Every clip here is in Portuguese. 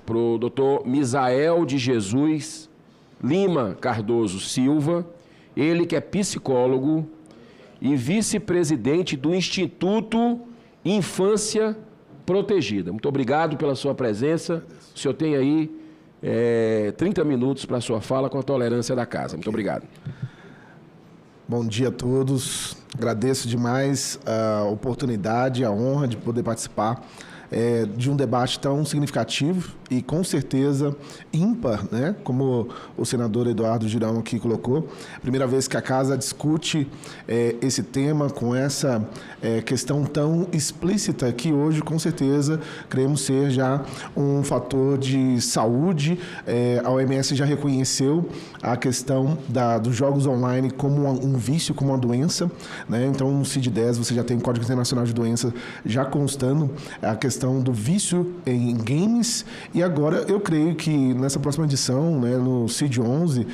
para o Dr. Misael de Jesus Lima Cardoso Silva, ele que é psicólogo e vice-presidente do Instituto Infância Protegida. Muito obrigado pela sua presença. O senhor tem aí 30 minutos para a sua fala com a tolerância da casa. Muito obrigado. Bom dia a todos. Agradeço demais a oportunidade, a honra de poder participar de um debate tão significativo e, com certeza, ímpar, né? Como o senador Eduardo Girão aqui colocou. Primeira vez que a Casa discute esse tema com essa questão tão explícita que hoje, com certeza, creemos ser já um fator de saúde. A OMS já reconheceu a questão dos jogos online como um vício, como uma doença, né? Então, no CID-10 você já tem o Código Internacional de Doenças já constando a questão do vício em games, e agora eu creio que nessa próxima edição, né, no CID-11,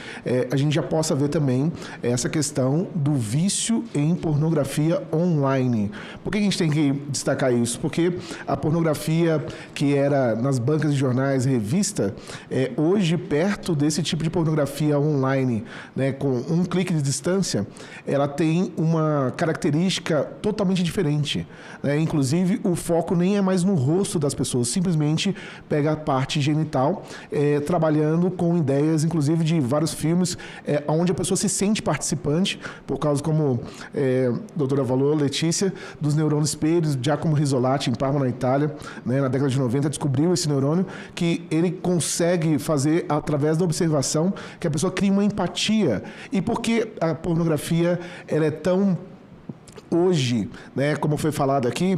a gente já possa ver também essa questão do vício em pornografia online. Por que a gente tem que destacar isso? Porque a pornografia que era nas bancas de jornais e revista, hoje, perto desse tipo de pornografia online, né, com um clique de distância, ela tem uma característica totalmente diferente, né? Inclusive, o foco nem é mais no rosto das pessoas, simplesmente pega a parte genital, trabalhando com ideias, inclusive, de vários filmes, onde a pessoa se sente participante, por causa, como a doutora falou, Letícia, dos neurônios espelhos. Giacomo Rizzolatti, em Parma, na Itália, né, na década de 90, descobriu esse neurônio, que ele consegue fazer, através da observação, que a pessoa cria uma empatia. E por que a pornografia ela é tão, hoje, né, como foi falado aqui,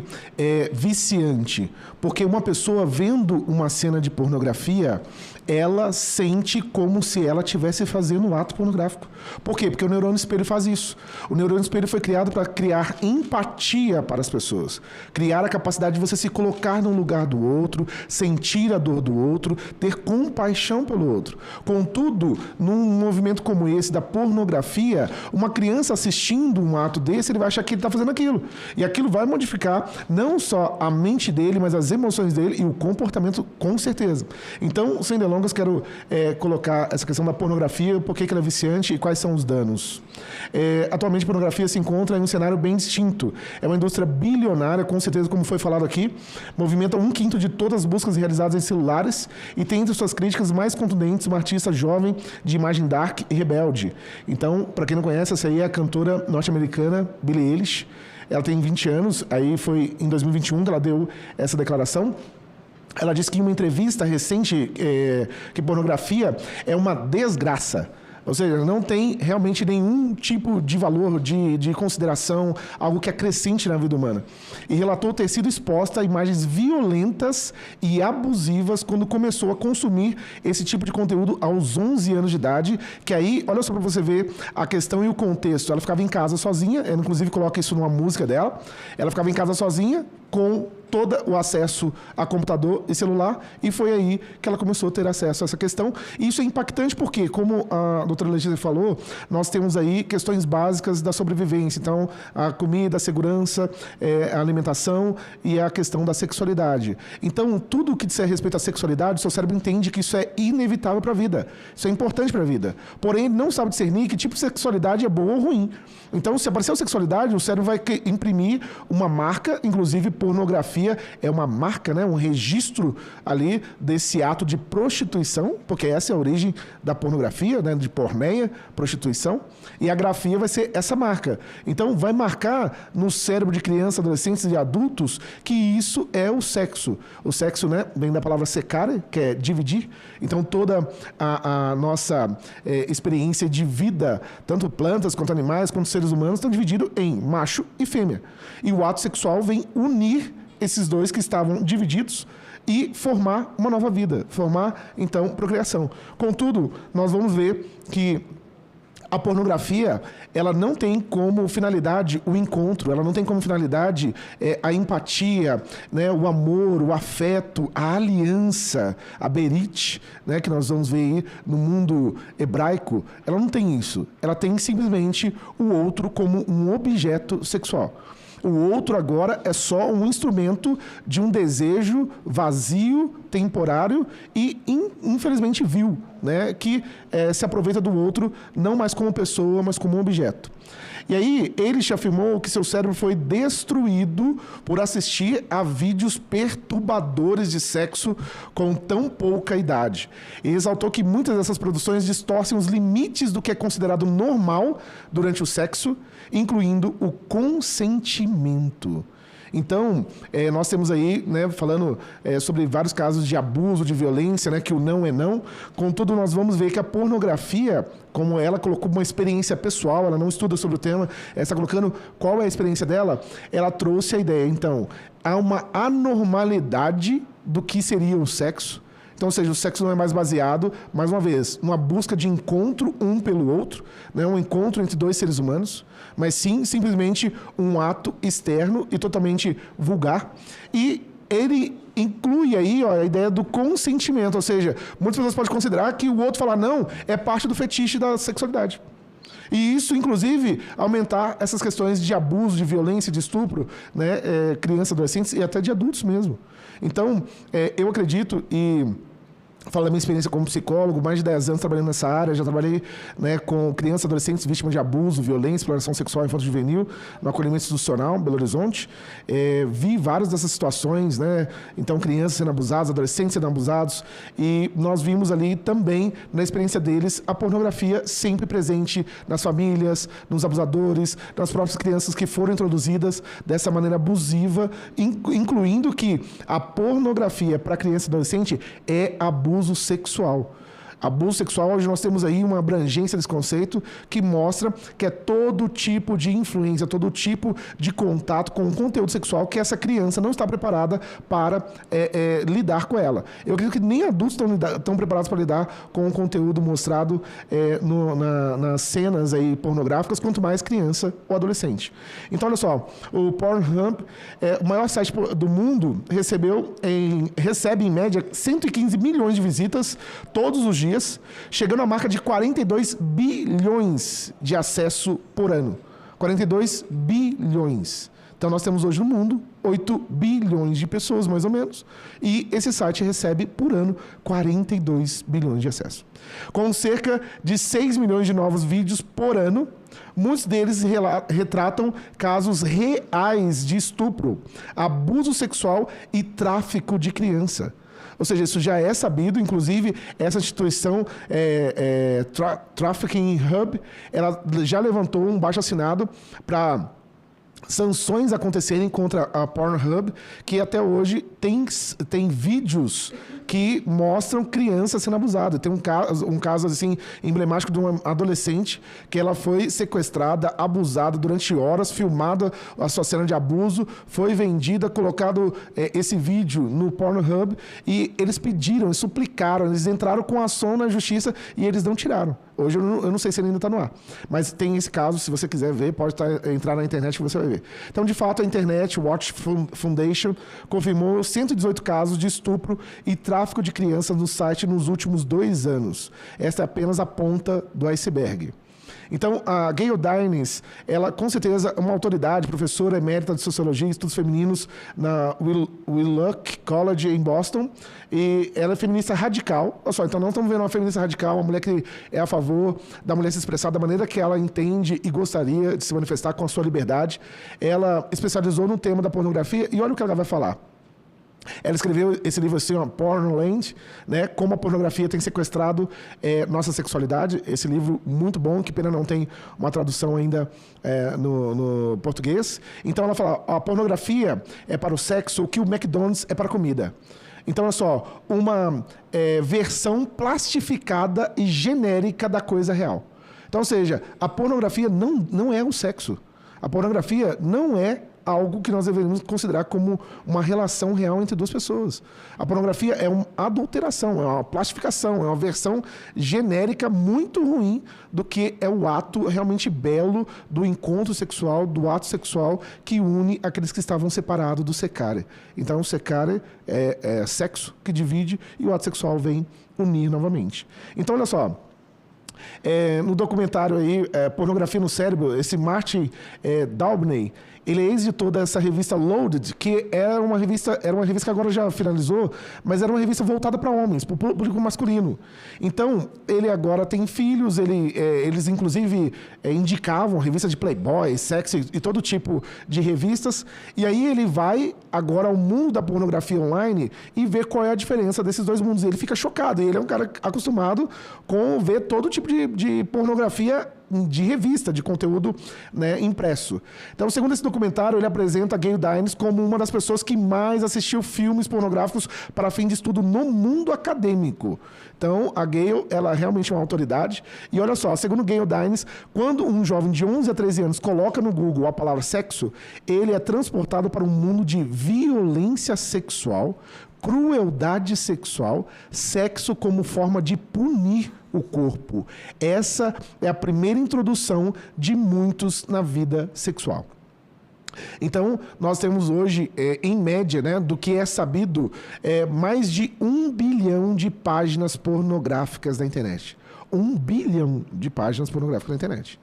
viciante? Porque uma pessoa vendo uma cena de pornografia, ela sente como se ela estivesse fazendo um ato pornográfico. Por quê? Porque o neurônio espelho faz isso. O neurônio espelho foi criado para criar empatia para as pessoas. Criar a capacidade de você se colocar no lugar do outro, sentir a dor do outro, ter compaixão pelo outro. Contudo, num movimento como esse da pornografia, uma criança assistindo um ato desse, ele vai achar que ele está fazendo aquilo. E aquilo vai modificar não só a mente dele, mas as emoções dele e o comportamento, com certeza. Então, sem delongas, quero colocar essa questão da pornografia, por que ela é viciante e quais são os danos. Atualmente, a pornografia se encontra em um cenário bem distinto. É uma indústria bilionária, com certeza, como foi falado aqui, movimenta 1/5 de todas as buscas realizadas em celulares e tem entre suas críticas mais contundentes uma artista jovem de imagem dark e rebelde. Então, para quem não conhece, essa aí é a cantora norte-americana Billie Eilish. Ela tem 20 anos, aí foi em 2021 que ela deu essa declaração. Ela disse que em uma entrevista recente que pornografia é uma desgraça. Ou seja, não tem realmente nenhum tipo de valor, de consideração, algo que acrescente na vida humana. E relatou ter sido exposta a imagens violentas e abusivas quando começou a consumir esse tipo de conteúdo aos 11 anos de idade, que aí, olha só para você ver a questão e o contexto. Ela ficava em casa sozinha, ela inclusive coloca isso numa música dela, ela ficava em casa sozinha, com todo o acesso a computador e celular, e foi aí que ela começou a ter acesso a essa questão. E isso é impactante porque, como a doutora Letícia falou, nós temos aí questões básicas da sobrevivência. Então, a comida, a segurança, a alimentação e a questão da sexualidade. Então, tudo que disser respeito à sexualidade, o seu cérebro entende que isso é inevitável para a vida. Isso é importante para a vida. Porém, ele não sabe discernir que tipo de sexualidade é boa ou ruim. Então, se aparecer sexualidade, o cérebro vai imprimir uma marca, inclusive pornografia é uma marca, né, um registro ali desse ato de prostituição, porque essa é a origem da pornografia, né, de porneia, prostituição, e a grafia vai ser essa marca. Então, vai marcar no cérebro de crianças, adolescentes e adultos que isso é o sexo. O sexo, né, vem da palavra secare, que é dividir. Então, toda a nossa experiência de vida, tanto plantas quanto animais, quanto seres humanos, estão divididos em macho e fêmea. E o ato sexual vem unir esses dois que estavam divididos e formar uma nova vida, formar, então, procriação. Contudo, nós vamos ver que a pornografia, ela não tem como finalidade o encontro, ela não tem como finalidade a empatia, né, o amor, o afeto, a aliança, a berit, né, que nós vamos ver aí no mundo hebraico. Ela não tem isso. Ela tem simplesmente o outro como um objeto sexual. O outro agora é só um instrumento de um desejo vazio, temporário e, infelizmente, vil, né? Que se aproveita do outro não mais como pessoa, mas como um objeto. E aí, Ehrlich afirmou que seu cérebro foi destruído por assistir a vídeos perturbadores de sexo com tão pouca idade. E exaltou que muitas dessas produções distorcem os limites do que é considerado normal durante o sexo, incluindo o consentimento. Então, nós temos aí, né, falando sobre vários casos de abuso, de violência, né, que o não é não. Contudo, nós vamos ver que a pornografia, como ela colocou uma experiência pessoal, ela não estuda sobre o tema, ela está colocando qual é a experiência dela, ela trouxe a ideia. Então, há uma anormalidade do que seria o sexo. Então, ou seja, o sexo não é mais baseado, mais uma vez, numa busca de encontro um pelo outro, né? Um encontro entre dois seres humanos, mas sim, simplesmente um ato externo e totalmente vulgar. E ele inclui aí, ó, a ideia do consentimento, ou seja, muitas pessoas podem considerar que o outro falar não é parte do fetiche da sexualidade. E isso, inclusive, aumentar essas questões de abuso, de violência, de estupro, né? Crianças, adolescentes e até de adultos mesmo. Então, eu acredito e falo da minha experiência como psicólogo, mais de 10 anos trabalhando nessa área, já trabalhei, né, com crianças e adolescentes vítimas de abuso, violência, exploração sexual infanto-juvenil, no acolhimento institucional, Belo Horizonte. Vi várias dessas situações, né? Então, crianças sendo abusadas, adolescentes sendo abusados, e nós vimos ali também, na experiência deles, a pornografia sempre presente nas famílias, nos abusadores, nas próprias crianças que foram introduzidas dessa maneira abusiva, incluindo que a pornografia para criança e adolescente é abuso sexual. Abuso sexual, hoje nós temos aí uma abrangência desse conceito que mostra que é todo tipo de influência, todo tipo de contato com o conteúdo sexual que essa criança não está preparada para lidar com ela. Eu acredito que nem adultos estão preparados para lidar com o conteúdo mostrado nas cenas aí pornográficas, quanto mais criança ou adolescente. Então, olha só, o Pornhub, o maior site do mundo, recebe em média 115 milhões de visitas todos os dias, chegando à marca de 42 bilhões de acesso por ano. 42 bilhões. Então, nós temos hoje no mundo 8 bilhões de pessoas, mais ou menos, e esse site recebe por ano 42 bilhões de acesso. Com cerca de 6 milhões de novos vídeos por ano, muitos deles retratam casos reais de estupro, abuso sexual e tráfico de criança. Ou seja, isso já é sabido, inclusive essa instituição Trafficking Hub, ela já levantou um abaixo-assinado para sanções acontecerem contra a Pornhub, que até hoje tem vídeos que mostram crianças sendo abusadas. Tem um caso assim, emblemático de uma adolescente que ela foi sequestrada, abusada durante horas, filmada a sua cena de abuso, foi vendida, colocado esse vídeo no Pornhub e eles pediram, eles suplicaram, eles entraram com ação na justiça e eles não tiraram. Hoje eu não sei se ele ainda está no ar. Mas tem esse caso, se você quiser ver, pode entrar na internet que você vai ver. Então, de fato, a Internet Watch Foundation confirmou 118 casos de estupro e tráfico de crianças no site nos últimos 2 anos. Esta é apenas a ponta do iceberg. Então, a Gayle Dines, ela com certeza é uma autoridade, professora emérita de Sociologia e Estudos Femininos na Willock College em Boston, e ela é feminista radical. Olha só, então não estamos vendo uma feminista radical, uma mulher que é a favor da mulher se expressar da maneira que ela entende e gostaria de se manifestar com a sua liberdade. Ela especializou no tema da pornografia e olha o que ela vai falar. Ela escreveu esse livro assim, ó, Pornland, né, como a pornografia tem sequestrado nossa sexualidade. Esse livro muito bom, que pena não tem uma tradução ainda no português. Então ela fala, a pornografia é para o sexo o que o McDonald's é para a comida. Então, olha só, uma versão plastificada e genérica da coisa real. Então, ou seja, a pornografia não é o sexo. A pornografia não é algo que nós deveríamos considerar como uma relação real entre duas pessoas. A pornografia é uma adulteração, é uma plastificação, é uma versão genérica muito ruim do que é o ato realmente belo do encontro sexual, do ato sexual que une aqueles que estavam separados do secare. Então, o secare é sexo que divide e o ato sexual vem unir novamente. Então, olha só. No documentário aí, Pornografia no Cérebro, esse Martin Daubney, Ele é ex-editor dessa revista Loaded, que era uma revista que agora já finalizou, mas era uma revista voltada para homens, para o público masculino. Então, ele agora tem filhos, eles inclusive indicavam revista de Playboy, Sexy e todo tipo de revistas. E aí ele vai agora ao mundo da pornografia online e vê qual é a diferença desses dois mundos. E ele fica chocado. E ele é um cara acostumado com ver todo tipo de pornografia de revista, de conteúdo, né, impresso. Então, segundo esse documentário, ele apresenta a Gayle Dines como uma das pessoas que mais assistiu filmes pornográficos para fim de estudo no mundo acadêmico. Então, a Gayle, ela realmente é uma autoridade. E olha só, segundo Gayle Dines, quando um jovem de 11 a 13 anos coloca no Google a palavra sexo, ele é transportado para um mundo de violência sexual, crueldade sexual, sexo como forma de punir o corpo. Essa é a primeira introdução de muitos na vida sexual. Então, nós temos hoje, em média, né, do que é sabido, mais de 1 bilhão de páginas pornográficas na internet. 1 bilhão de páginas pornográficas na internet.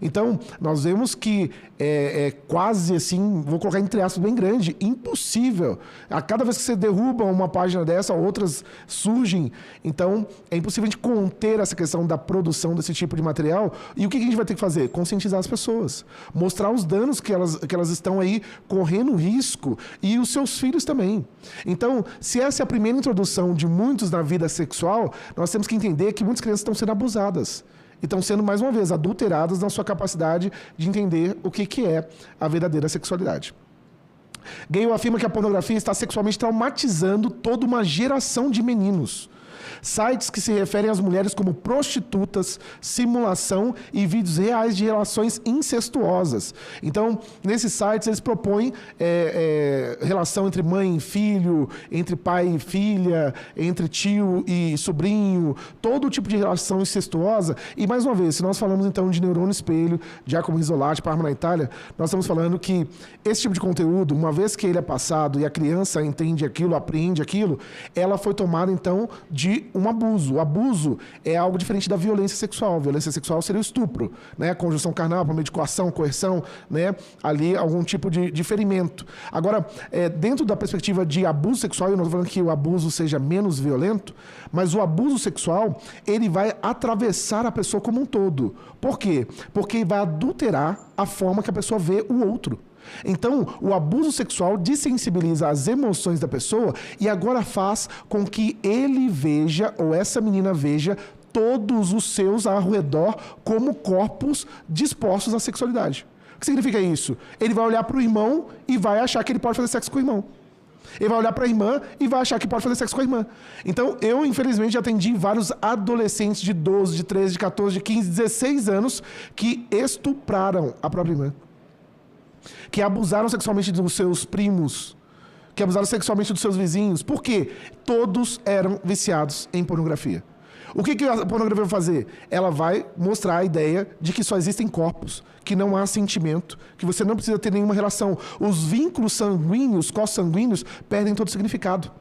Então, nós vemos que é quase assim, vou colocar entre aspas bem grande, impossível. A cada vez que você derruba uma página dessa, outras surgem. Então, é impossível a gente conter essa questão da produção desse tipo de material. E o que a gente vai ter que fazer? Conscientizar as pessoas. Mostrar os danos que elas estão aí correndo risco e os seus filhos também. Então, se essa é a primeira introdução de muitos na vida sexual, nós temos que entender que muitas crianças estão sendo abusadas. E estão sendo, mais uma vez, adulteradas na sua capacidade de entender o que é a verdadeira sexualidade. Gayle afirma que a pornografia está sexualmente traumatizando toda uma geração de meninos. Sites que se referem às mulheres como prostitutas, simulação e vídeos reais de relações incestuosas. Então, nesses sites, eles propõem relação entre mãe e filho, entre pai e filha, entre tio e sobrinho, todo tipo de relação incestuosa. E, mais uma vez, se nós falamos, então, de Neurônio Espelho, Giacomo Rizzolatti, Parma na Itália, nós estamos falando que esse tipo de conteúdo, uma vez que ele é passado e a criança entende aquilo, apreende aquilo, ela foi tomada, então, de um abuso. O abuso é algo diferente da violência sexual. A violência sexual seria o estupro, né? Conjunção carnal, por meio de coação, coerção, né? Ali algum tipo de ferimento. Agora, dentro da perspectiva de abuso sexual, eu não estou falando que o abuso seja menos violento, mas o abuso sexual, ele vai atravessar a pessoa como um todo. Por quê? Porque vai adulterar a forma que a pessoa vê o outro. Então, o abuso sexual dessensibiliza as emoções da pessoa e agora faz com que ele veja, ou essa menina veja, todos os seus ao redor como corpos dispostos à sexualidade. O que significa isso? Ele vai olhar para o irmão e vai achar que ele pode fazer sexo com o irmão. Ele vai olhar para a irmã e vai achar que pode fazer sexo com a irmã. Então, eu, infelizmente, já atendi vários adolescentes de 12, de 13, de 14, de 15, 16 anos que estupraram a própria irmã. Que abusaram sexualmente dos seus primos, que abusaram sexualmente dos seus vizinhos. Por quê? Todos eram viciados em pornografia. O que a pornografia vai fazer? Ela vai mostrar a ideia de que só existem corpos, que não há sentimento, que você não precisa ter nenhuma relação. Os vínculos sanguíneos, consanguíneos, perdem todo o significado.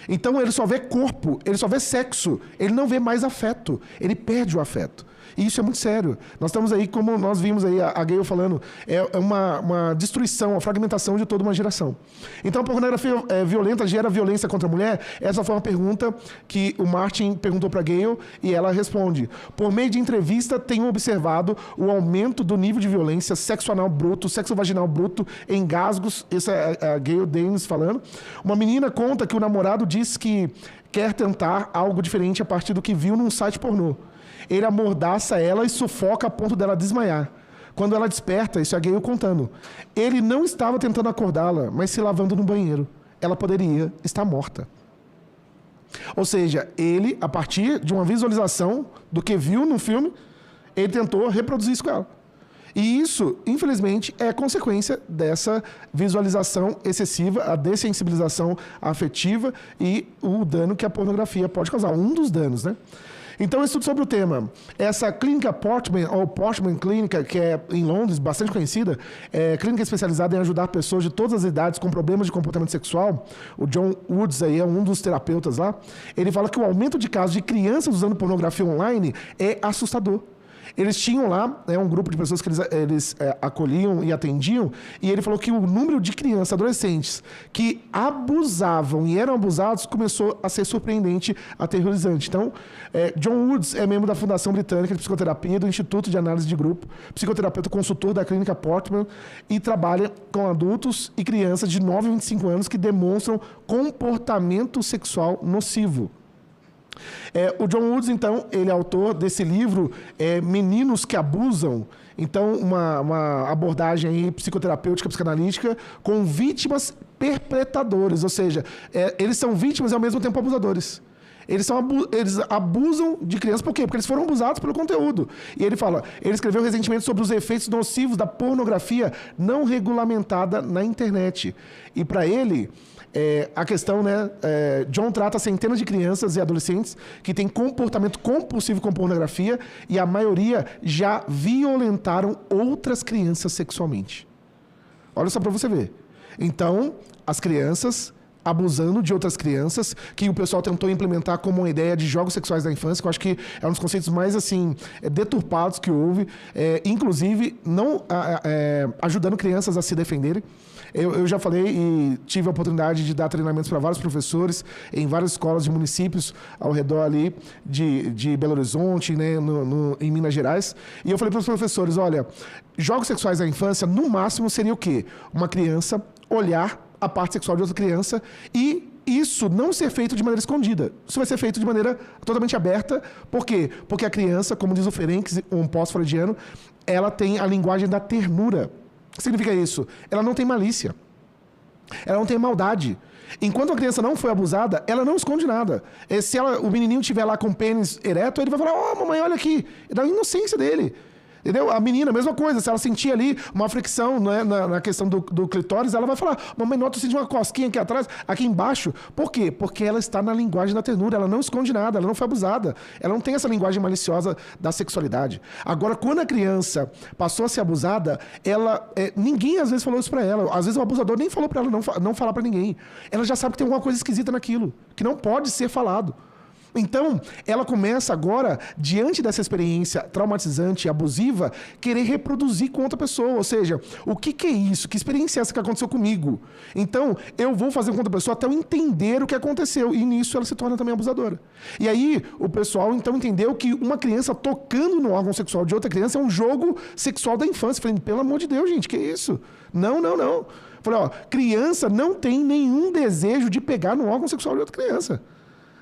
Então ele só vê corpo, ele só vê sexo, ele não vê mais afeto, ele perde o afeto. E isso é muito sério. Nós estamos aí, como nós vimos aí a Gayle falando, é uma destruição, uma fragmentação de toda uma geração. Então, a pornografia violenta gera violência contra a mulher? Essa foi uma pergunta que o Martin perguntou para a Gayle e ela responde. Por meio de entrevista, tenho observado o aumento do nível de violência sexo anal bruto, sexo vaginal bruto, engasgos. Essa é a Gayle Dines falando. Uma menina conta que o namorado disse que quer tentar algo diferente a partir do que viu num site pornô. Ele amordaça ela e sufoca a ponto dela desmaiar. Quando ela desperta, isso é a Gayle contando, ele não estava tentando acordá-la, mas se lavando no banheiro. Ela poderia estar morta. Ou seja, ele, a partir de uma visualização do que viu no filme, ele tentou reproduzir isso com ela. E isso, infelizmente, é consequência dessa visualização excessiva, a dessensibilização afetiva e o dano que a pornografia pode causar. Um dos danos, né? Então, estudo sobre o tema. Essa clínica Portman, ou Portman Clínica, que é em Londres, bastante conhecida, é clínica especializada em ajudar pessoas de todas as idades com problemas de comportamento sexual. O John Woods aí é um dos terapeutas lá. Ele fala que o aumento de casos de crianças usando pornografia online é assustador. Eles tinham lá um grupo de pessoas que eles acolhiam e atendiam, e ele falou que o número de crianças, adolescentes, que abusavam e eram abusados começou a ser surpreendente, aterrorizante. Então, John Woods é membro da Fundação Britânica de Psicoterapia, do Instituto de Análise de Grupo, psicoterapeuta consultor da Clínica Portman, e trabalha com adultos e crianças de 9 a 25 anos que demonstram comportamento sexual nocivo. O John Woods, então, ele é autor desse livro, Meninos que Abusam. Então, uma abordagem aí psicoterapêutica, psicanalítica, com vítimas perpetradores, ou seja, eles são vítimas e ao mesmo tempo abusadores. Eles abusam de crianças, por quê? Porque eles foram abusados pelo conteúdo. E ele escreveu recentemente sobre os efeitos nocivos da pornografia não regulamentada na internet. E para ele, a questão, John trata centenas de crianças e adolescentes que têm comportamento compulsivo com pornografia e a maioria já violentaram outras crianças sexualmente. Olha só para você ver. Então, as crianças abusando de outras crianças, que o pessoal tentou implementar como uma ideia de jogos sexuais da infância, que eu acho que é um dos conceitos mais assim deturpados que houve, inclusive não ajudando crianças a se defenderem. Eu já falei e tive a oportunidade de dar treinamentos para vários professores em várias escolas de municípios ao redor ali de Belo Horizonte, em Minas Gerais. E eu falei para os professores, olha, jogos sexuais da infância, no máximo, seria o quê? Uma criança olhar a parte sexual de outra criança e isso não ser feito de maneira escondida. Isso vai ser feito de maneira totalmente aberta. Por quê? Porque a criança, como diz o Ferenc, um pós-freudiano, ela tem a linguagem da ternura. O que significa isso? Ela não tem malícia. Ela não tem maldade. Enquanto a criança não foi abusada, ela não esconde nada. Se o menininho estiver lá com o pênis ereto, ele vai falar, mamãe, olha aqui. É da inocência dele. Entendeu? A menina, mesma coisa. Se ela sentir ali uma fricção, na questão do clitóris, ela vai falar, mamãe, nota, eu senti uma cosquinha aqui atrás, aqui embaixo. Por quê? Porque ela está na linguagem da ternura. Ela não esconde nada, ela não foi abusada. Ela não tem essa linguagem maliciosa da sexualidade. Agora, quando a criança passou a ser abusada, ninguém às vezes falou isso pra ela. Às vezes o abusador nem falou pra ela não falar pra ninguém. Ela já sabe que tem alguma coisa esquisita naquilo, que não pode ser falado. Então, ela começa agora, diante dessa experiência traumatizante e abusiva, querer reproduzir com outra pessoa. Ou seja, o que é isso? Que experiência é essa que aconteceu comigo? Então, eu vou fazer com outra pessoa até eu entender o que aconteceu. E nisso ela se torna também abusadora. E aí, o pessoal então entendeu que uma criança tocando no órgão sexual de outra criança é um jogo sexual da infância. Falei, pelo amor de Deus, gente, que isso? Não. Falei, criança não tem nenhum desejo de pegar no órgão sexual de outra criança.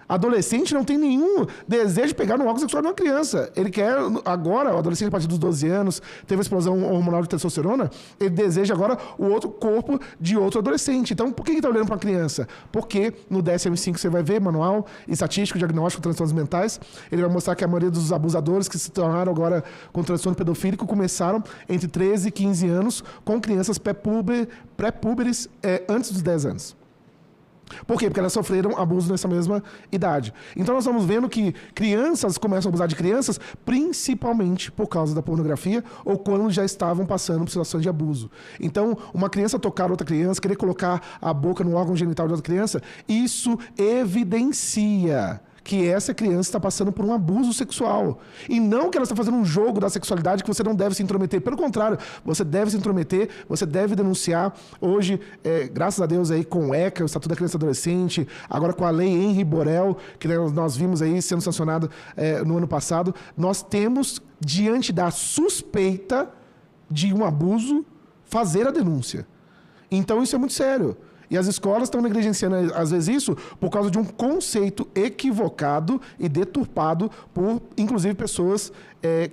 Adolescente não tem nenhum desejo de pegar no órgão sexual de uma criança. Ele quer, agora, o adolescente a partir dos 12 anos, teve uma explosão hormonal de testosterona, ele deseja agora o outro corpo de outro adolescente. Então, por que ele está olhando para uma criança? Porque no DSM-5 você vai ver, manual estatístico, diagnóstico de transtornos mentais, ele vai mostrar que a maioria dos abusadores que se tornaram agora com transtorno pedofílico começaram entre 13 e 15 anos com crianças pré-púberes antes dos 10 anos. Por quê? Porque elas sofreram abuso nessa mesma idade. Então nós estamos vendo que crianças começam a abusar de crianças principalmente por causa da pornografia ou quando já estavam passando por situações de abuso. Então, uma criança tocar outra criança, querer colocar a boca no órgão genital de outra criança, isso evidencia que essa criança está passando por um abuso sexual. E não que ela está fazendo um jogo da sexualidade que você não deve se intrometer. Pelo contrário, você deve se intrometer, você deve denunciar. Hoje, graças a Deus, aí, com o ECA, o Estatuto da Criança e Adolescente, agora com a Lei Henri Borel, que nós vimos aí sendo sancionada no ano passado, nós temos, diante da suspeita de um abuso, fazer a denúncia. Então, isso é muito sério. E as escolas estão negligenciando, às vezes, isso por causa de um conceito equivocado e deturpado por, inclusive, pessoas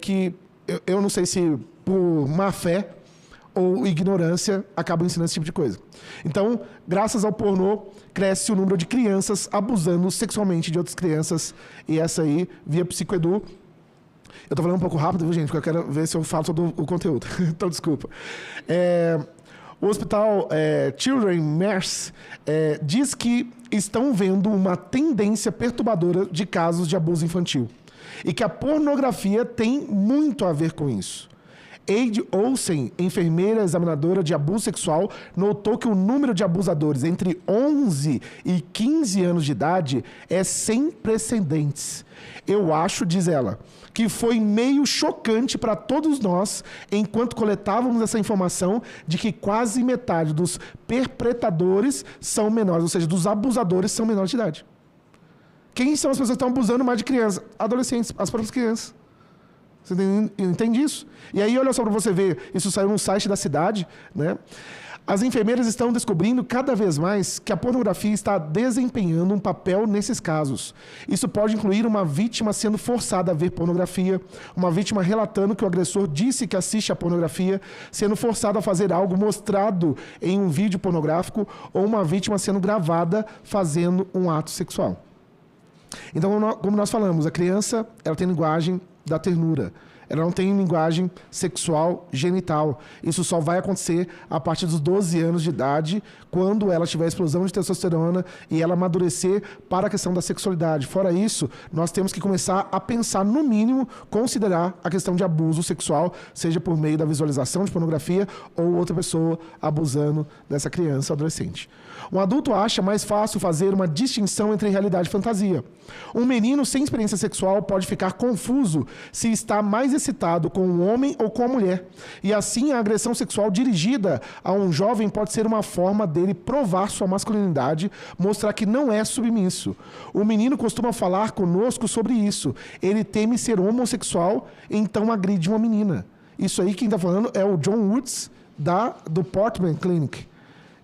que, eu não sei se por má fé ou ignorância, acabam ensinando esse tipo de coisa. Então, graças ao pornô, cresce o número de crianças abusando sexualmente de outras crianças. E essa aí, via Psicoedu. Eu tô falando um pouco rápido, viu, gente? Porque eu quero ver se eu falo todo o conteúdo. Então, desculpa. O hospital Children Mercy diz que estão vendo uma tendência perturbadora de casos de abuso infantil e que a pornografia tem muito a ver com isso. Aide Olsen, enfermeira examinadora de abuso sexual, notou que o número de abusadores entre 11 e 15 anos de idade é sem precedentes. Eu acho, diz ela, que foi meio chocante para todos nós, enquanto coletávamos essa informação de que quase metade dos perpetradores são menores, ou seja, dos abusadores são menores de idade. Quem são as pessoas que estão abusando mais de crianças? Adolescentes, as próprias crianças. Você entende isso? E aí, olha só para você ver, isso saiu no site da cidade, né? As enfermeiras estão descobrindo cada vez mais que a pornografia está desempenhando um papel nesses casos. Isso pode incluir uma vítima sendo forçada a ver pornografia, uma vítima relatando que o agressor disse que assiste a pornografia, sendo forçada a fazer algo mostrado em um vídeo pornográfico, ou uma vítima sendo gravada fazendo um ato sexual. Então, como nós falamos, a criança ela tem linguagem da ternura. Ela não tem linguagem sexual genital. Isso só vai acontecer a partir dos 12 anos de idade, quando ela tiver explosão de testosterona e ela amadurecer para a questão da sexualidade. Fora isso, nós temos que começar a pensar, no mínimo, considerar a questão de abuso sexual, seja por meio da visualização de pornografia ou outra pessoa abusando dessa criança ou adolescente. Um adulto acha mais fácil fazer uma distinção entre realidade e fantasia. Um menino sem experiência sexual pode ficar confuso se está mais excitado com um homem ou com a mulher. E assim, a agressão sexual dirigida a um jovem pode ser uma forma dele provar sua masculinidade, mostrar que não é submisso. O menino costuma falar conosco sobre isso. Ele teme ser homossexual, então agride uma menina. Isso aí quem está falando é o John Woods, do Portman Clinic.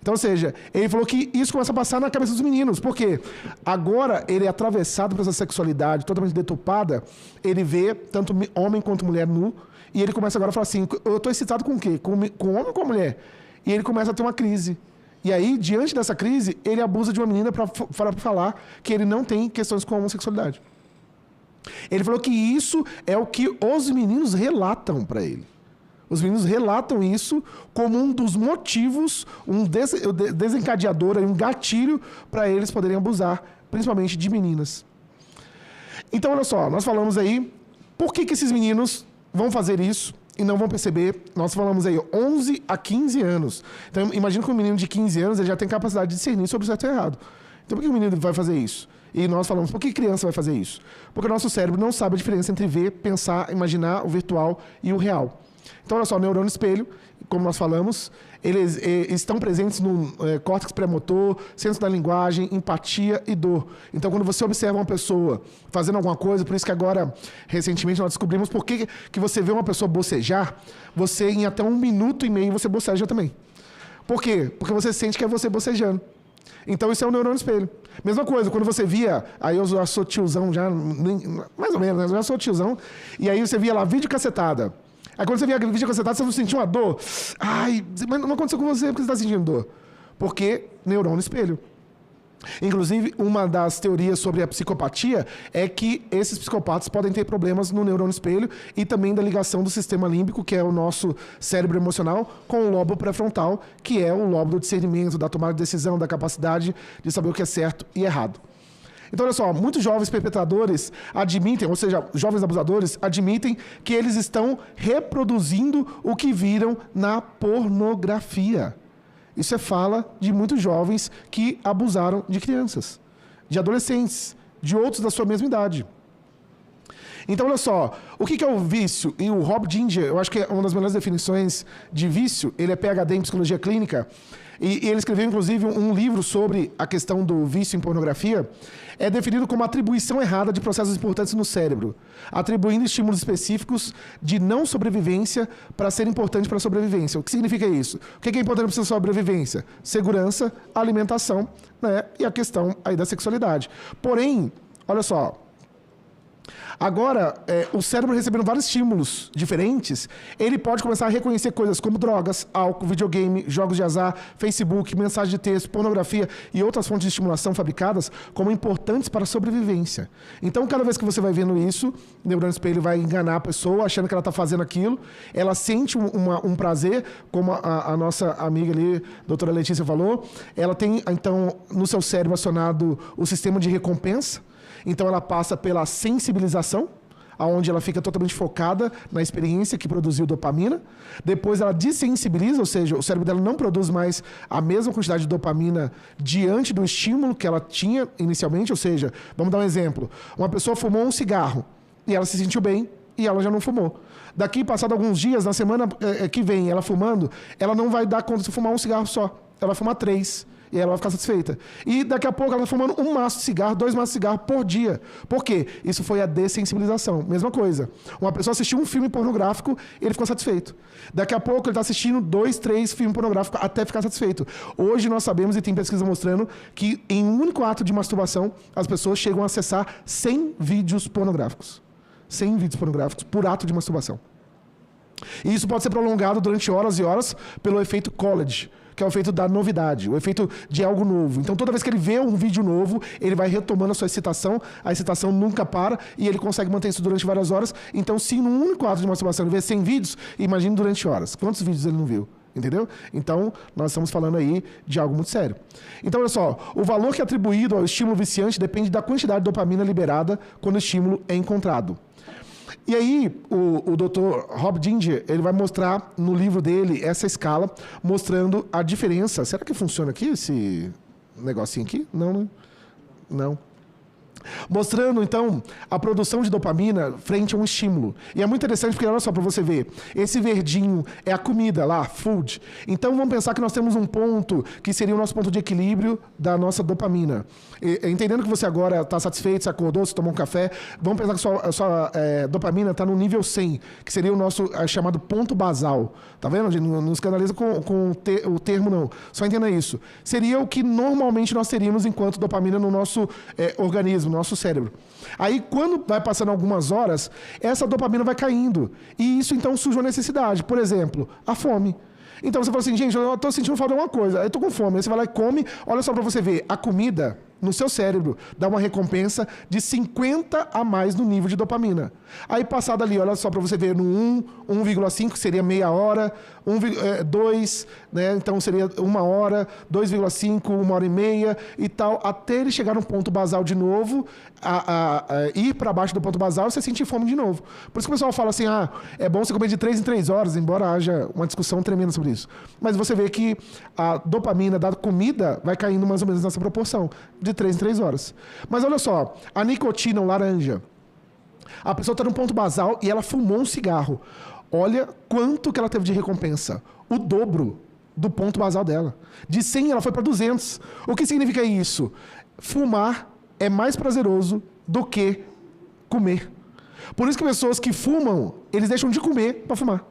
Então, ou seja, ele falou que isso começa a passar na cabeça dos meninos. Por quê? Agora, ele é atravessado por essa sexualidade totalmente deturpada, ele vê tanto homem quanto mulher nu, e ele começa agora a falar assim, eu estou excitado com o quê? Com homem ou com a mulher? E ele começa a ter uma crise. E aí, diante dessa crise, ele abusa de uma menina para falar que ele não tem questões com a homossexualidade. Ele falou que isso é o que os meninos relatam para ele. Os meninos relatam isso como um dos motivos, um desencadeador, um gatilho para eles poderem abusar, principalmente de meninas. Então, olha só, nós falamos aí por que esses meninos vão fazer isso e não vão perceber. Nós falamos aí 11 a 15 anos. Então, imagina que um menino de 15 anos ele já tem capacidade de discernir sobre o certo e o errado. Então, por que o menino vai fazer isso? E nós falamos, por que criança vai fazer isso? Porque o nosso cérebro não sabe a diferença entre ver, pensar, imaginar o virtual e o real. Então, olha só, o neurônio espelho, como nós falamos, eles estão presentes no córtex pré-motor, senso da linguagem, empatia e dor. Então, quando você observa uma pessoa fazendo alguma coisa, por isso que agora, recentemente, nós descobrimos por que você vê uma pessoa bocejar, você, em até 1 minuto e meio, você boceja também. Por quê? Porque você sente que é você bocejando. Então, isso é o neurônio espelho. Mesma coisa, quando você via, aí eu já sou tiozão, já, mais ou menos, né? Eu já sou tiozão, e aí você via lá, vídeo cacetada. Aí quando você via vídeo cacetada, você não sentia uma dor? Ai, mas não aconteceu com você porque você está sentindo dor. Porque neurônio espelho. Inclusive, uma das teorias sobre a psicopatia é que esses psicopatas podem ter problemas no neurônio espelho e também da ligação do sistema límbico, que é o nosso cérebro emocional, com o lobo pré-frontal, que é o lobo do discernimento, da tomada de decisão, da capacidade de saber o que é certo e errado. Então, olha só, muitos jovens perpetradores admitem, ou seja, jovens abusadores admitem que eles estão reproduzindo o que viram na pornografia. Isso é fala de muitos jovens que abusaram de crianças, de adolescentes, de outros da sua mesma idade. Então, olha só, o que é o vício? E o Rob Ginger, eu acho que é uma das melhores definições de vício, ele é PhD em psicologia clínica, e ele escreveu, inclusive, um livro sobre a questão do vício em pornografia. É definido como atribuição errada de processos importantes no cérebro, atribuindo estímulos específicos de não sobrevivência para ser importante para a sobrevivência. O que significa isso? O que é importante para a sobrevivência? Segurança, alimentação, né? E a questão aí da sexualidade. Porém, olha só, agora, o cérebro recebendo vários estímulos diferentes, ele pode começar a reconhecer coisas como drogas, álcool, videogame, jogos de azar, Facebook, mensagem de texto, pornografia e outras fontes de estimulação fabricadas como importantes para a sobrevivência. Então, cada vez que você vai vendo isso, o neurônio espelho vai enganar a pessoa, achando que ela está fazendo aquilo, ela sente um prazer, como a nossa amiga ali, doutora Letícia falou, ela tem, então, no seu cérebro acionado o sistema de recompensa. Então ela passa pela sensibilização, onde ela fica totalmente focada na experiência que produziu dopamina. Depois ela dessensibiliza, ou seja, o cérebro dela não produz mais a mesma quantidade de dopamina diante do estímulo que ela tinha inicialmente. Ou seja, vamos dar um exemplo. Uma pessoa fumou um cigarro e ela se sentiu bem e ela já não fumou. Daqui, passado alguns dias, na semana que vem, ela fumando, ela não vai dar conta de fumar um cigarro só. Ela vai fumar 3. E ela vai ficar satisfeita. E daqui a pouco ela está fumando 1 maço de cigarro, 2 maços de cigarro por dia. Por quê? Isso foi a dessensibilização. Mesma coisa. Uma pessoa assistiu um filme pornográfico e ele ficou satisfeito. Daqui a pouco ele está assistindo 2, 3 filmes pornográficos até ficar satisfeito. Hoje nós sabemos, e tem pesquisa mostrando, que em um único ato de masturbação, as pessoas chegam a acessar 100 vídeos pornográficos. 100 vídeos pornográficos por ato de masturbação. E isso pode ser prolongado durante horas e horas pelo efeito college, que é o efeito da novidade, o efeito de algo novo. Então, toda vez que ele vê um vídeo novo, ele vai retomando a excitação nunca para, e ele consegue manter isso durante várias horas. Então, se num único ato de masturbação ele vê 100 vídeos, imagine durante horas. Quantos vídeos ele não viu? Entendeu? Então, nós estamos falando aí de algo muito sério. Então, olha só, o valor que é atribuído ao estímulo viciante depende da quantidade de dopamina liberada quando o estímulo é encontrado. E aí, o Dr. Rob Ginger, ele vai mostrar no livro dele essa escala, mostrando a diferença. Será que funciona aqui esse negocinho aqui? Não, né? Não. Mostrando, então, a produção de dopamina frente a um estímulo. E é muito interessante porque, olha só, para você ver, esse verdinho é a comida lá, food. Então, vamos pensar que nós temos um ponto que seria o nosso ponto de equilíbrio da nossa dopamina. Entendendo que você agora está satisfeito, se acordou, se tomou um café, vamos pensar que a sua dopamina está no nível 100, que seria o nosso chamado ponto basal. Tá vendo? A gente não escandaliza com o termo, não. Só entenda isso. Seria o que normalmente nós teríamos enquanto dopamina no nosso organismo, no nosso cérebro. Aí, quando vai passando algumas horas, essa dopamina vai caindo. E isso, então, surge uma necessidade. Por exemplo, a fome. Então, você fala assim, gente, eu estou sentindo falta de alguma coisa. Eu estou com fome. Aí você vai lá e come. Olha só para você ver. A comida, no seu cérebro, dá uma recompensa de 50 a mais no nível de dopamina. Aí, passado ali, olha só para você ver, no 1,5, que seria meia hora, 2, né? Então seria 1 hora, 2,5, 1 hora e meia e tal, até ele chegar no ponto basal de novo, ir para baixo do ponto basal e você sentir fome de novo. Por isso que o pessoal fala assim, é bom você comer de 3 em 3 horas, embora haja uma discussão tremenda sobre isso. Mas você vê que a dopamina da comida vai caindo mais ou menos nessa proporção, de 3 em 3 horas. Mas olha só, a nicotina, o laranja, a pessoa está no ponto basal e ela fumou um cigarro. Olha quanto que ela teve de recompensa. O dobro do ponto basal dela. De 100 ela foi para 200. O que significa isso? Fumar é mais prazeroso do que comer. Por isso que pessoas que fumam, eles deixam de comer para fumar.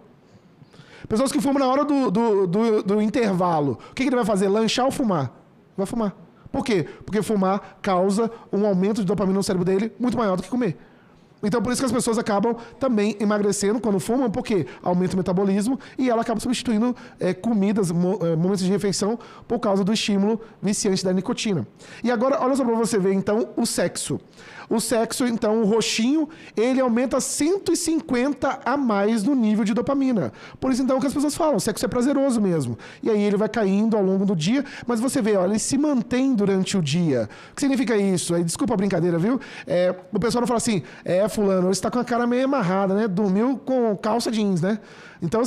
Pessoas que fumam na hora do intervalo. O que ele vai fazer? Lanchar ou fumar? Vai fumar. Por quê? Porque fumar causa um aumento de dopamina no cérebro dele muito maior do que comer. Então, por isso que as pessoas acabam também emagrecendo quando fumam, porque aumenta o metabolismo e ela acaba substituindo comidas, momentos de refeição, por causa do estímulo viciante da nicotina. E agora, olha só para você ver, então, o sexo. O sexo, então, o roxinho, ele aumenta 150 a mais no nível de dopamina. Por isso, então, que as pessoas falam, o sexo é prazeroso mesmo. E aí ele vai caindo ao longo do dia, mas você vê, olha, ele se mantém durante o dia. O que significa isso? Aí, desculpa a brincadeira, viu? O pessoal não fala assim, fulano, você está com a cara meio amarrada, né? Dormiu com calça jeans, né? Então,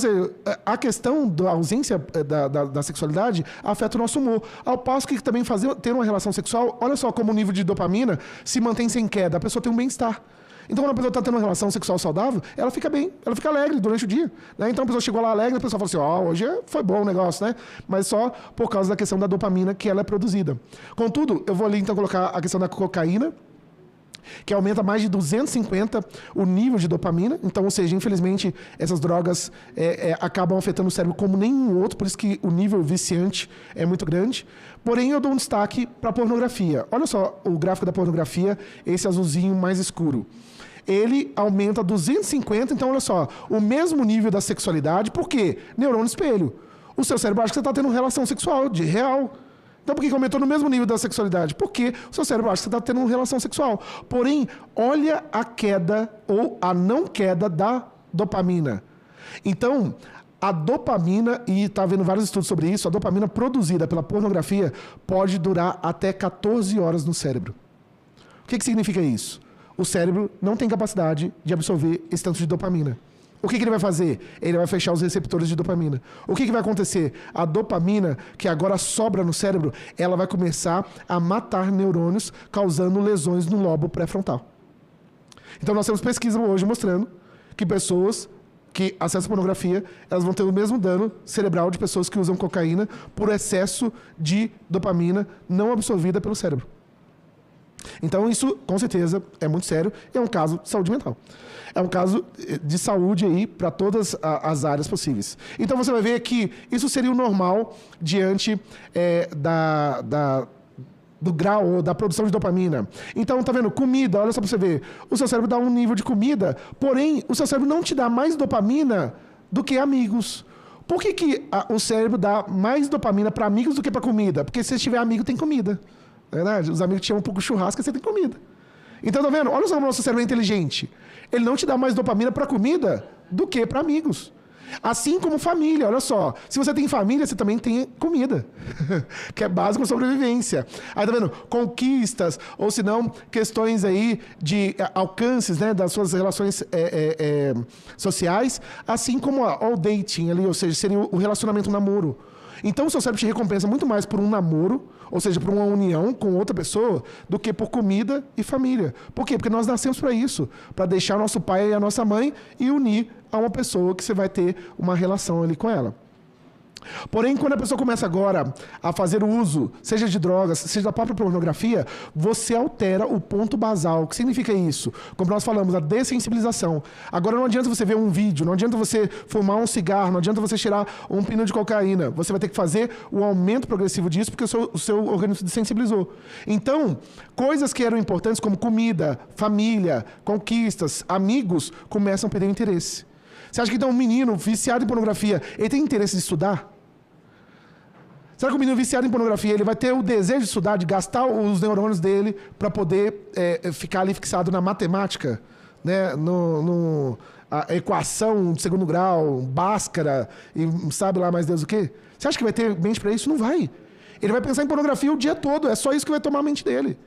a questão da ausência da sexualidade afeta o nosso humor. Ao passo que também ter uma relação sexual, olha só como o nível de dopamina se mantém sem queda. A pessoa tem um bem-estar. Então, quando a pessoa está tendo uma relação sexual saudável, ela fica bem, ela fica alegre durante o dia. Né? Então, a pessoa chegou lá alegre, a pessoa fala assim, hoje foi bom o negócio, né? Mas só por causa da questão da dopamina que ela é produzida. Contudo, eu vou ali, então, colocar a questão da cocaína, que aumenta mais de 250 o nível de dopamina. Então, ou seja, infelizmente, essas drogas acabam afetando o cérebro como nenhum outro, por isso que o nível viciante é muito grande. Porém, eu dou um destaque para a pornografia. Olha só o gráfico da pornografia, esse azulzinho mais escuro. Ele aumenta 250, então olha só, o mesmo nível da sexualidade, por quê? Neurônio espelho. O seu cérebro acha que você está tendo uma relação sexual, de real. Então, por que aumentou no mesmo nível da sexualidade? Porque o seu cérebro acha que você está tendo uma relação sexual. Porém, olha a queda ou a não queda da dopamina. Então, a dopamina, e está havendo vários estudos sobre isso, a dopamina produzida pela pornografia pode durar até 14 horas no cérebro. O que significa isso? O cérebro não tem capacidade de absorver esse tanto de dopamina. O que ele vai fazer? Ele vai fechar os receptores de dopamina. O que vai acontecer? A dopamina, que agora sobra no cérebro, ela vai começar a matar neurônios, causando lesões no lobo pré-frontal. Então, nós temos pesquisa hoje mostrando que pessoas que acessam pornografia, elas vão ter o mesmo dano cerebral de pessoas que usam cocaína por excesso de dopamina não absorvida pelo cérebro. Então isso, com certeza, é muito sério e é um caso de saúde mental. É um caso de saúde aí para todas as áreas possíveis. Então você vai ver que isso seria o normal diante do grau ou da produção de dopamina. Então, tá vendo? Comida, olha só pra você ver. O seu cérebro dá um nível de comida, porém, o seu cérebro não te dá mais dopamina do que amigos. Por que o cérebro dá mais dopamina para amigos do que para comida? Porque se tiver amigo, tem comida. Não é verdade? Os amigos te chamam um pouco de churrasco e você tem comida. Então, tá vendo? Olha só como o nosso cérebro é inteligente. Ele não te dá mais dopamina para comida do que para amigos. Assim como família, olha só. Se você tem família, você também tem comida. Que é básico para sobrevivência. Aí tá vendo? Conquistas, ou se não, questões aí de alcances, né, das suas relações sociais, assim como o dating ali, ou seja, seria o relacionamento, o namoro. Então o seu cérebro te recompensa muito mais por um namoro, ou seja, por uma união com outra pessoa, do que por comida e família. Por quê? Porque nós nascemos para isso, para deixar o nosso pai e a nossa mãe e unir a uma pessoa que você vai ter uma relação ali com ela. Porém, quando a pessoa começa agora a fazer o uso, seja de drogas, seja da própria pornografia, você altera o ponto basal. O que significa isso? Como nós falamos, a dessensibilização. Agora não adianta você ver um vídeo, não adianta você fumar um cigarro, não adianta você cheirar um pino de cocaína. Você vai ter que fazer o aumento progressivo disso porque o seu organismo se desensibilizou. Então, coisas que eram importantes como comida, família, conquistas, amigos, começam a perder interesse. Você acha que então um menino viciado em pornografia, ele tem interesse de estudar? Será que o menino viciado em pornografia, ele vai ter o desejo de estudar, de gastar os neurônios dele para poder ficar ali fixado na matemática, né? A equação de segundo grau, Bhaskara e sabe lá mais Deus o quê? Você acha que vai ter mente para isso? Não vai. Ele vai pensar em pornografia o dia todo, é só isso que vai tomar a mente dele.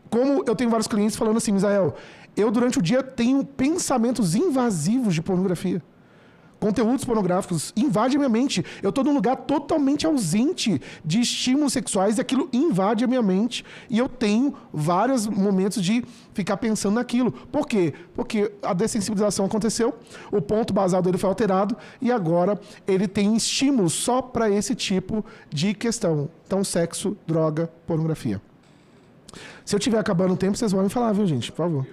Como eu tenho vários clientes falando assim, Misael, eu durante o dia tenho pensamentos invasivos de pornografia. Conteúdos pornográficos invadem a minha mente. Eu estou num lugar totalmente ausente de estímulos sexuais e aquilo invade a minha mente. E eu tenho vários momentos de ficar pensando naquilo. Por quê? Porque a dessensibilização aconteceu, o ponto basal dele foi alterado e agora ele tem estímulos só para esse tipo de questão. Então, sexo, droga, pornografia. Se eu estiver acabando o tempo, vocês vão me falar, viu, gente? Por favor.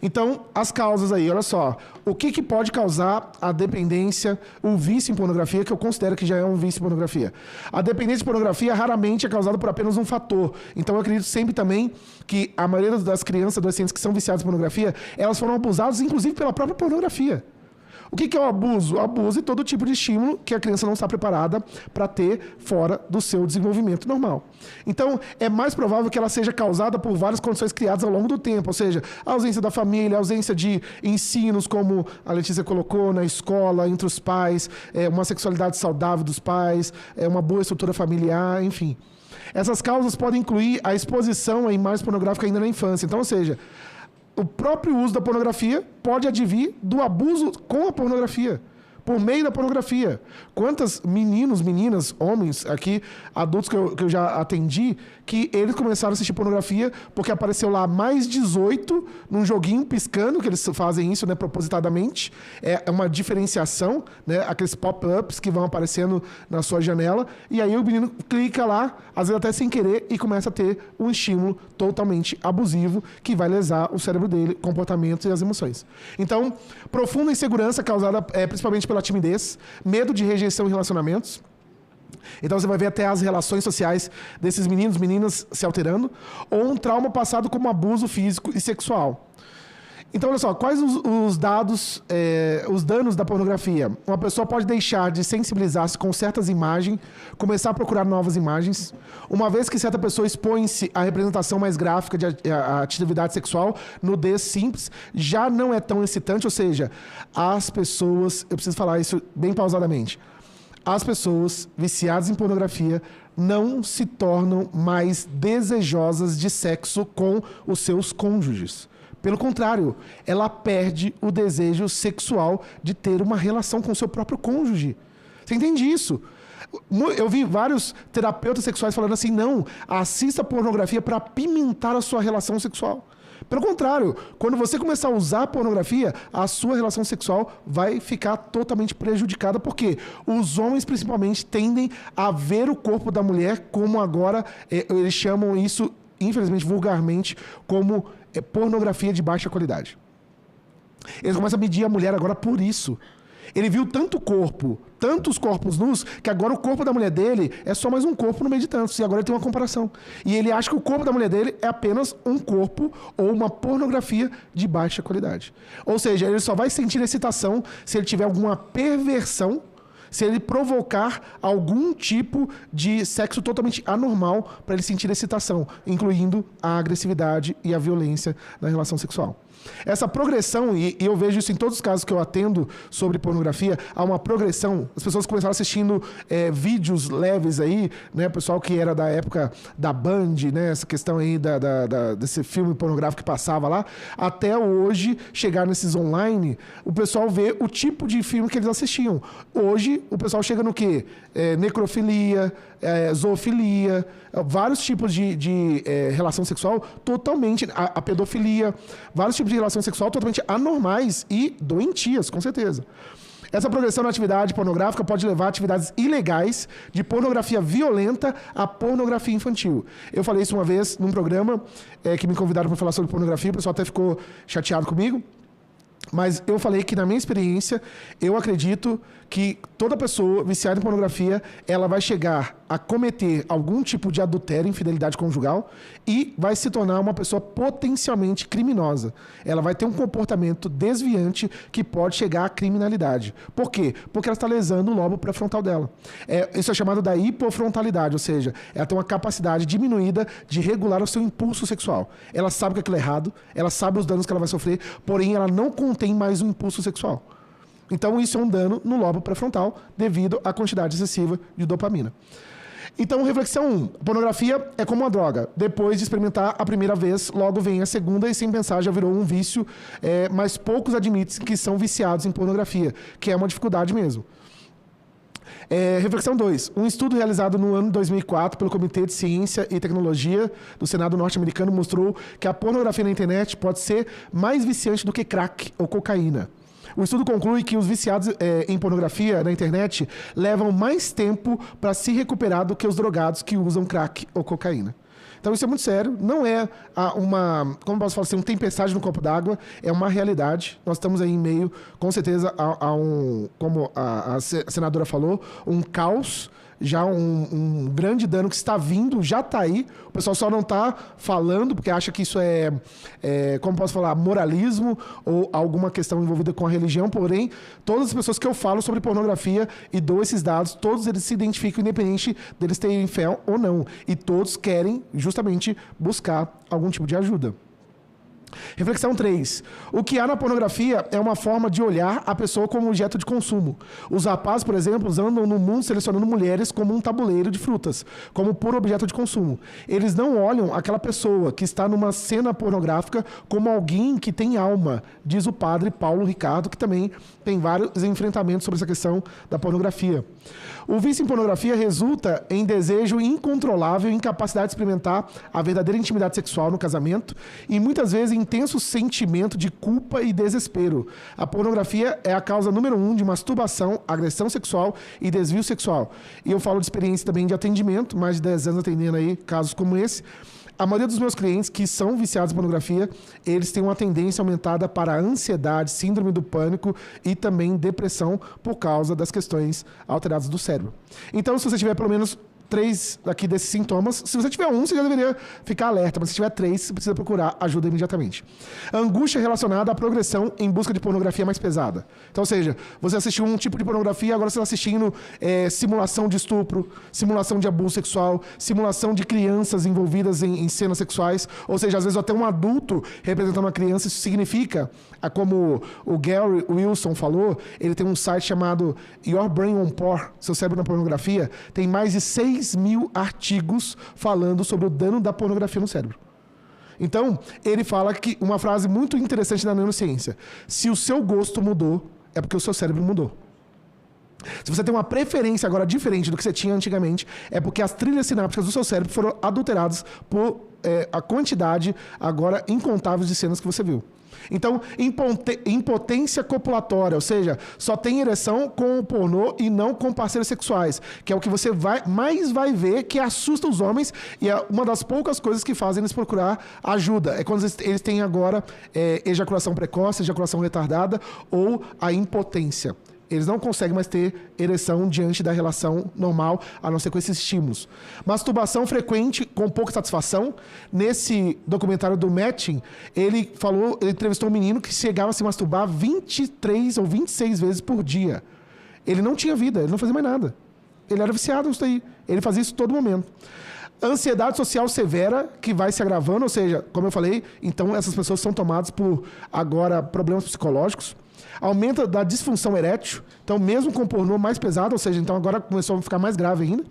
Então, as causas aí, olha só. O que pode causar a dependência, o vício em pornografia, que eu considero que já é um vício em pornografia? A dependência de pornografia raramente é causada por apenas um fator. Então, eu acredito sempre também que a maioria das crianças e adolescentes que são viciadas em pornografia, elas foram abusadas, inclusive, pela própria pornografia. O que é o abuso? O abuso é todo tipo de estímulo que a criança não está preparada para ter fora do seu desenvolvimento normal. Então, é mais provável que ela seja causada por várias condições criadas ao longo do tempo, ou seja, a ausência da família, a ausência de ensinos, como a Letícia colocou, na escola, entre os pais, uma sexualidade saudável dos pais, uma boa estrutura familiar, enfim. Essas causas podem incluir a exposição a imagem pornográfica ainda na infância. Então, ou seja, o próprio uso da pornografia pode advir do abuso com a pornografia, por meio da pornografia. Quantos meninos, meninas, homens aqui, adultos que eu já atendi, que eles começaram a assistir pornografia porque apareceu lá mais 18 num joguinho piscando, que eles fazem isso, né, propositadamente. É uma diferenciação, né, aqueles pop-ups que vão aparecendo na sua janela, e aí o menino clica lá, às vezes até sem querer, e começa a ter um estímulo totalmente abusivo que vai lesar o cérebro dele, comportamento e as emoções. Então, profunda insegurança causada principalmente pela timidez, medo de rejeição em relacionamentos. Então você vai ver até as relações sociais desses meninos, meninas se alterando, ou um trauma passado como abuso físico e sexual. Então, olha só, quais os danos da pornografia? Uma pessoa pode deixar de sensibilizar-se com certas imagens, começar a procurar novas imagens. Uma vez que certa pessoa expõe-se à representação mais gráfica de atividade sexual, nudez simples, já não é tão excitante, ou seja, as pessoas, eu preciso falar isso bem pausadamente, as pessoas viciadas em pornografia não se tornam mais desejosas de sexo com os seus cônjuges. Pelo contrário, ela perde o desejo sexual de ter uma relação com o seu próprio cônjuge. Você entende isso? Eu vi vários terapeutas sexuais falando assim, não, assista pornografia para apimentar a sua relação sexual. Pelo contrário, quando você começar a usar a pornografia, a sua relação sexual vai ficar totalmente prejudicada, porque os homens, principalmente, tendem a ver o corpo da mulher como agora, eles chamam isso, infelizmente, vulgarmente, como pornografia de baixa qualidade. Eles começam a medir a mulher agora por isso. Ele viu tanto corpo, tantos corpos nus, que agora o corpo da mulher dele é só mais um corpo no meio de tantos. E agora ele tem uma comparação. E ele acha que o corpo da mulher dele é apenas um corpo ou uma pornografia de baixa qualidade. Ou seja, ele só vai sentir excitação se ele tiver alguma perversão, se ele provocar algum tipo de sexo totalmente anormal para ele sentir excitação, incluindo a agressividade e a violência na relação sexual. Essa progressão, e eu vejo isso em todos os casos que eu atendo sobre pornografia, há uma progressão. As pessoas começaram assistindo vídeos leves aí, né? O pessoal que era da época da Band, né? Essa questão aí desse filme pornográfico que passava lá, até hoje chegar nesses online, o pessoal vê o tipo de filme que eles assistiam. Hoje, o pessoal chega no quê? Necrofilia, zoofilia, vários tipos de relação sexual totalmente, a pedofilia, vários tipos de relação sexual totalmente anormais e doentias, com certeza. Essa progressão na atividade pornográfica pode levar a atividades ilegais de pornografia violenta a pornografia infantil. Eu falei isso uma vez num programa que me convidaram para falar sobre pornografia, o pessoal até ficou chateado comigo. Mas eu falei que, na minha experiência, eu acredito que toda pessoa viciada em pornografia, ela vai chegar a cometer algum tipo de adultério, infidelidade conjugal, e vai se tornar uma pessoa potencialmente criminosa. Ela vai ter um comportamento desviante que pode chegar à criminalidade. Por quê? Porque ela está lesando o lobo pré-frontal dela. Isso é chamado da hipofrontalidade, ou seja, ela tem uma capacidade diminuída de regular o seu impulso sexual. Ela sabe que aquilo é errado, ela sabe os danos que ela vai sofrer, porém ela não contém mais um impulso sexual. Então isso é um dano no lobo pré-frontal devido à quantidade excessiva de dopamina. Então, reflexão 1. Pornografia é como uma droga. Depois de experimentar a primeira vez, logo vem a segunda e sem pensar já virou um vício, mas poucos admitem que são viciados em pornografia, que é uma dificuldade mesmo. Reflexão 2. Um estudo realizado no ano 2004 pelo Comitê de Ciência e Tecnologia do Senado norte-americano mostrou que a pornografia na internet pode ser mais viciante do que crack ou cocaína. O estudo conclui que os viciados em pornografia na internet levam mais tempo para se recuperar do que os drogados que usam crack ou cocaína. Então isso é muito sério, não é como posso falar assim, uma tempestade no copo d'água, é uma realidade. Nós estamos aí em meio, com certeza, como a senadora falou, um caos, já um grande dano que está vindo, já está aí. O pessoal só não está falando, porque acha que isso como posso falar, moralismo ou alguma questão envolvida com a religião. Porém, todas as pessoas que eu falo sobre pornografia e dou esses dados, todos eles se identificam, independente deles terem fé ou não. E todos querem justamente buscar algum tipo de ajuda. Reflexão 3. O que há na pornografia é uma forma de olhar a pessoa como objeto de consumo. Os rapazes, por exemplo, andam no mundo selecionando mulheres como um tabuleiro de frutas, como puro objeto de consumo. Eles não olham aquela pessoa que está numa cena pornográfica como alguém que tem alma, diz o padre Paulo Ricardo, que também tem vários enfrentamentos sobre essa questão da pornografia. O vício em pornografia resulta em desejo incontrolável e incapacidade de experimentar a verdadeira intimidade sexual no casamento e muitas vezes intenso sentimento de culpa e desespero. A pornografia é a causa número 1 de masturbação, agressão sexual e desvio sexual. E eu falo de experiência também de atendimento, mais de 10 anos atendendo aí casos como esse. A maioria dos meus clientes que são viciados em pornografia, eles têm uma tendência aumentada para ansiedade, síndrome do pânico e também depressão por causa das questões alteradas do cérebro. Então, se você tiver pelo menos 3 aqui desses sintomas, se você tiver um, você já deveria ficar alerta, mas se tiver 3, você precisa procurar ajuda imediatamente. Angústia relacionada à progressão em busca de pornografia mais pesada. Então, ou seja, você assistiu um tipo de pornografia, agora você está assistindo simulação de estupro, simulação de abuso sexual, simulação de crianças envolvidas em cenas sexuais, ou seja, às vezes até um adulto representando uma criança. Isso significa, como o Gary Wilson falou, ele tem um site chamado Your Brain on Porn, Seu Cérebro na Pornografia, tem mais de 6.000 artigos falando sobre o dano da pornografia no cérebro. Então, ele fala que uma frase muito interessante da neurociência: se o seu gosto mudou, é porque o seu cérebro mudou. Se você tem uma preferência agora diferente do que você tinha antigamente, é porque as trilhas sinápticas do seu cérebro foram adulteradas por a quantidade agora incontável de cenas que você viu. Então, impotência copulatória, ou seja, só tem ereção com o pornô e não com parceiros sexuais, que é o que você mais vai ver que assusta os homens e é uma das poucas coisas que fazem eles procurar ajuda. É quando eles têm agora ejaculação precoce, ejaculação retardada ou a impotência. Eles não conseguem mais ter ereção diante da relação normal, a não ser com esses estímulos. Masturbação frequente com pouca satisfação. Nesse documentário do Matching, ele entrevistou um menino que chegava a se masturbar 23 ou 26 vezes por dia. Ele não tinha vida, ele não fazia mais nada. Ele era viciado nisso daí. Ele fazia isso todo momento. Ansiedade social severa, que vai se agravando, ou seja, como eu falei, então essas pessoas são tomadas por, agora, problemas psicológicos. Aumento da disfunção erétil, então mesmo com pornô mais pesado, ou seja, então agora começou a ficar mais grave ainda.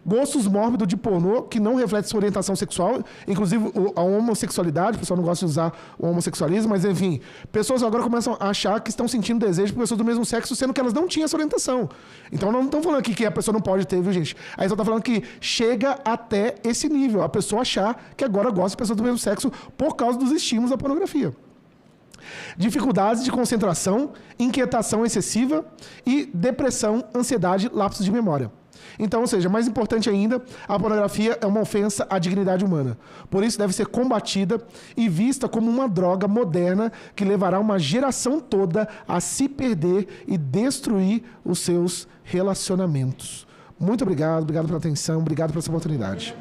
Gostos mórbidos de pornô que não refletem sua orientação sexual, inclusive a homossexualidade, o pessoal não gosta de usar o homossexualismo, mas enfim, pessoas agora começam a achar que estão sentindo desejo por pessoas do mesmo sexo, sendo que elas não tinham essa orientação. Então não estão falando aqui que a pessoa não pode ter, viu, gente? Aí só está falando que chega até esse nível, a pessoa achar que agora gosta de pessoas do mesmo sexo por causa dos estímulos da pornografia. Dificuldades de concentração, inquietação excessiva e depressão, ansiedade, lapsos de memória. Então, ou seja, mais importante ainda, a pornografia é uma ofensa à dignidade humana. Por isso deve ser combatida e vista como uma droga moderna que levará uma geração toda a se perder e destruir os seus relacionamentos. Muito obrigado pela atenção, obrigado pela sua oportunidade.